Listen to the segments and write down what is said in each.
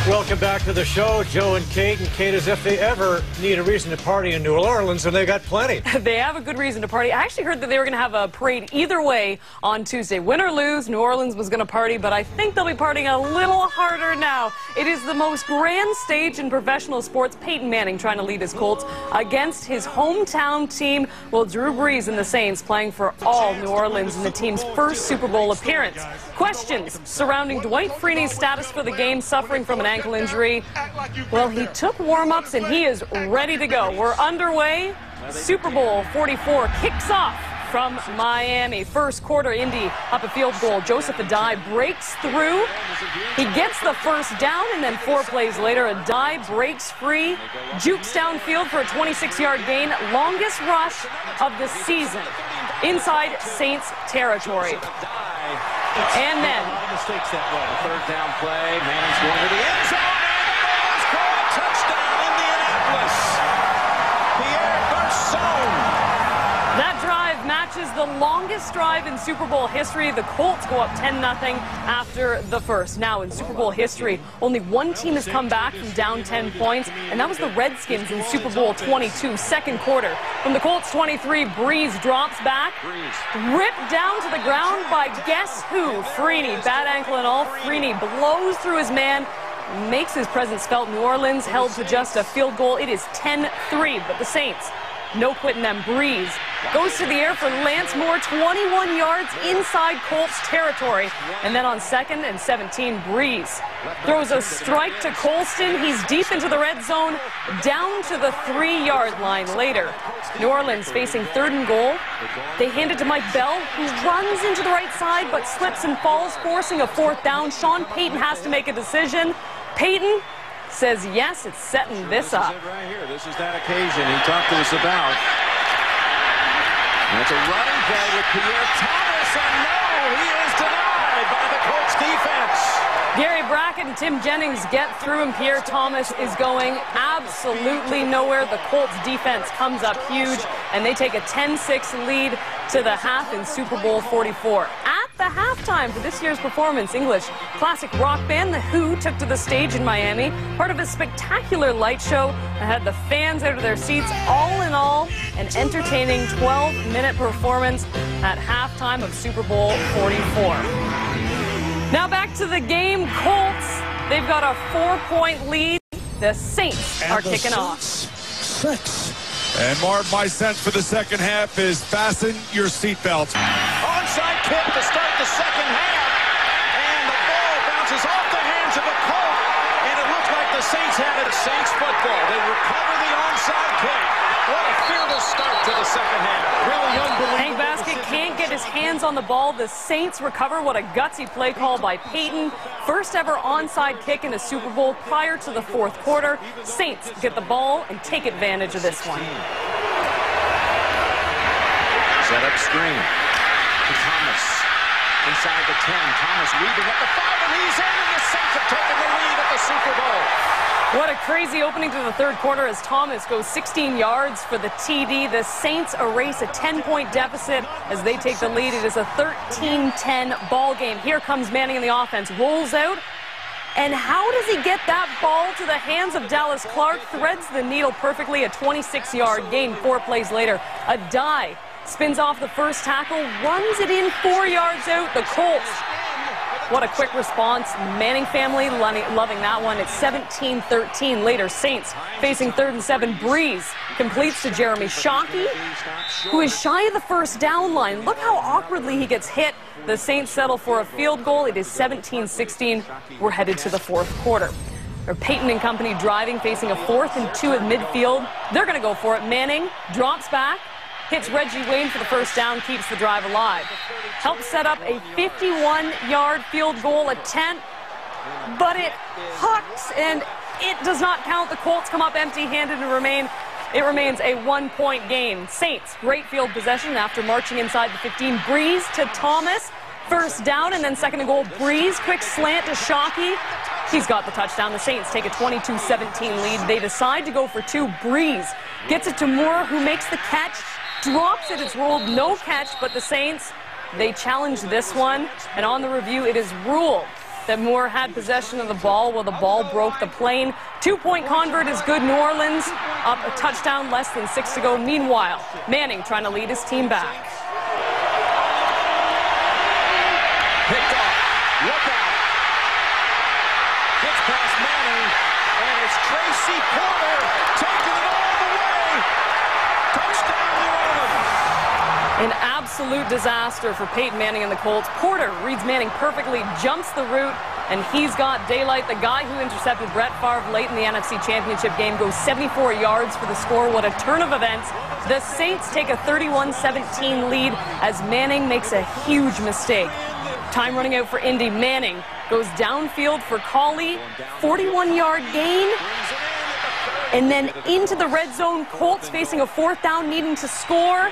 Welcome back to the show, Joe and Kate. And Kate, as if they ever need a reason to party in New Orleans, and they got plenty. They have a good reason to party. I actually heard that they were going to have a parade either way on Tuesday. Win or lose, New Orleans was going to party, but I think they'll be partying a little harder now. It is the most grand stage in professional sports. Peyton Manning trying to lead his Colts against his hometown team. Well, Drew Brees and the Saints playing for all New Orleans in the team's first Super Bowl appearance. Questions surrounding Dwight Freeney's status for the game, suffering from an ankle injury. Well, he took warm-ups and he is ready to go. We're underway. Super Bowl 44 kicks off from Miami. First quarter, Indy up a field goal. Joseph Adai breaks through. He gets the first down, and then 4 plays later, Adai breaks free, jukes downfield for a 26-yard gain. Longest rush of the season inside Saints territory. And then mistakes that way. Third down play. Manning's going to the end zone. And the ball is called. Touchdown, Indianapolis. Pierre Garçon. That drive matches the longest drive in Super Bowl history. The Colts go up 10-0 after the first. Now, in Super Bowl history, only one team has come back from down 10 points, and that was the Redskins in Super Bowl 22, second quarter. From the Colts 23, Brees drops back, ripped down to the ground by guess who? Freeney. Bad ankle and all. Freeney blows through his man, makes his presence felt. New Orleans held to just a field goal. It is 10-3, but the Saints, no quitting them. Brees goes to the air for Lance Moore, 21 yards inside Colts territory. And then on 2nd and 17, Brees throws a strike to Colston. He's deep into the red zone, down to the 3-yard line later. New Orleans facing 3rd and goal. They hand it to Mike Bell, who runs into the right side but slips and falls, forcing a 4th down. Sean Payton has to make a decision. Payton says yes, it's setting this up. This is it right here. This is that occasion he talked to us about. And it's a running play with Pierre Thomas, and no, he is denied by the Colts defense. Gary Brackett and Tim Jennings get through, and Pierre Thomas is going absolutely nowhere. The Colts defense comes up huge, and they take a 10-6 lead to the half in Super Bowl 44. At the halftime for this year's performance, English classic rock band The Who took to the stage in Miami, part of a spectacular light show that had the fans out of their seats. All in all, an entertaining 12-minute performance at halftime of Super Bowl 44. Now back to the game. Colts, they've got a 4-point lead. The Saints are kicking off. 6. And Marv, my sense for the second half is fasten your seatbelts. Onside kick to start the second half. And the ball bounces off the hands of a Colt. And it looks like the Saints had it. Saints football. They recover the onside kick. What a fearless start to the second half. Really unbelievable. Hank Basket can't get his hands on the ball. The Saints recover. What a gutsy play call by Peyton. First ever onside kick in a Super Bowl prior to the 4th quarter. Saints get the ball and take advantage of this one. Set up screen to Thomas. Inside the 10. Thomas weaving up the 5, and he's in, and the Saints have taken the lead at the Super Bowl. What a crazy opening to the 3rd quarter as Thomas goes 16 yards for the TD. The Saints erase a 10-point deficit as they take the lead. It is a 13-10 ball game. Here comes Manning in the offense. Rolls out. And how does he get that ball to the hands of Dallas Clark? Threads the needle perfectly. A 26-yard gain 4 plays later. Adai spins off the first tackle, runs it in 4 yards out. The Colts, what a quick response. Manning family loving that one. It's 17-13 later. Saints facing 3rd and 7. Brees completes to Jeremy Shockey, who is shy of the first down line. Look how awkwardly he gets hit. The Saints settle for a field goal. It is 17-16. We're headed to the 4th quarter. Peyton and company driving, facing a 4th and 2 at midfield. They're going to go for it. Manning drops back, hits Reggie Wayne for the first down, keeps the drive alive. Helps set up a 51-yard field goal attempt, but it hucks and it does not count. The Colts come up empty-handed and it remains a 1-point game. Saints, great field possession after marching inside the 15. Brees to Thomas, first down, and then 2nd and goal. Brees, quick slant to Shockey. He's got the touchdown. The Saints take a 22-17 lead. They decide to go for 2. Brees gets it to Moore, who makes the catch. Drops it, it's ruled no catch, but the Saints, they challenge this one, and on the review, it is ruled that Moore had possession of the ball while the ball broke the plane. 2-point convert is good. New Orleans up a touchdown, less than 6 to go. Meanwhile, Manning trying to lead his team back. Picked off. Look out. Gets past Manning, and it's Tracy Porter taking it all the way. Touchdown, New Orleans. An absolute disaster for Peyton Manning and the Colts. Porter reads Manning perfectly, jumps the route, and he's got daylight. The guy who intercepted Brett Favre late in the NFC Championship game goes 74 yards for the score. What a turn of events. The Saints take a 31-17 lead as Manning makes a huge mistake. Time running out for Indy. Manning goes downfield for Colley, 41-yard gain, and then into the red zone. Colts facing a 4th down, needing to score.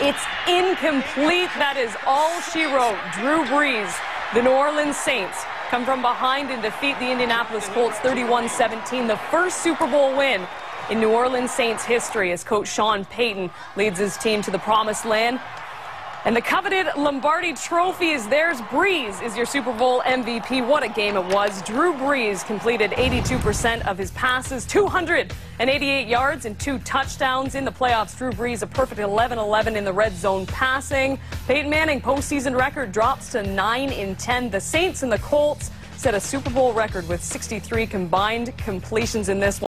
It's incomplete. That is all she wrote. Drew Brees, the New Orleans Saints, come from behind and defeat the Indianapolis Colts 31-17, the first Super Bowl win in New Orleans Saints history as coach Sean Payton leads his team to the promised land. And the coveted Lombardi Trophy is theirs. Brees is your Super Bowl MVP. What a game it was. Drew Brees completed 82% of his passes, 288 yards and 2 touchdowns in the playoffs. Drew Brees a perfect 11-11 in the red zone passing. Peyton Manning postseason record drops to 9-10. The Saints and the Colts set a Super Bowl record with 63 combined completions in this one.